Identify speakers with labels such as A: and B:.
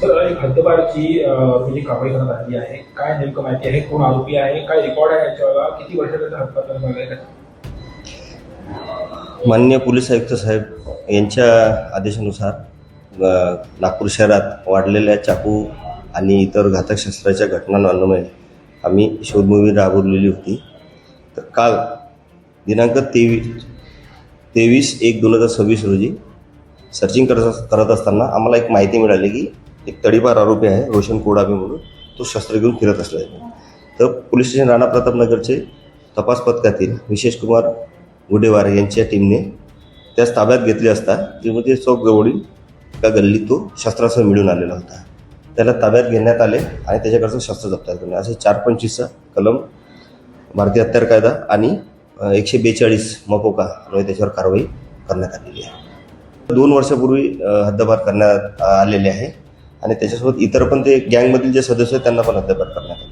A: Sir, एक हद्दपारची जी कारवाई करण्यात आली आहे, काय नेमकं माहिती आहे? कोण आरोपी आहे? काय रेकॉर्ड आहे याच्यावर? किती वर्षाचा हद्दपार करण्यात आला आहे?
B: माननीय पोलीस आयुक्त साहेब यांच्या आदेशानुसार नागपूर शहरात वाढलेल्या चाकू आणि इतर घातक शस्त्राच्या घटनांमुळे आम्ही शोध मोहीम राबवलेली होती. तर काल दिनांक 23/1/2026 रोजी सर्चिंग करत असताना आम्हाला एक माहिती मिळाली की एक तडीपार आरोपी आहे रोशन कोडाबे म्हणून, तो शस्त्र घेऊन फिरत असल्याने. तर पोलीस स्टेशन राणा प्रतापनगरचे तपास पथकातील विशेष कुमार गुडेवार यांच्या टीमने त्यास ताब्यात घेतले असता जीमध्ये चौक जवळील एका गल्लीत तो शस्त्रासह मिळून आलेला होता. त्याला ताब्यात घेण्यात आले आणि त्याच्याकडचं शस्त्र जप्त करणे असे 425चा कलम भारतीय हत्यार कायदा आणि 142 मपोका आणि त्याच्यावर कारवाई करण्यात आलेली आहे. 2 वर्षापूर्वी हद्दपार करण्यात आलेले आहे आणि त्याच्यासोबत इतर पण ते गँगमधील जे सदस्य आहेत त्यांना पण हद्दपार करण्यात आले.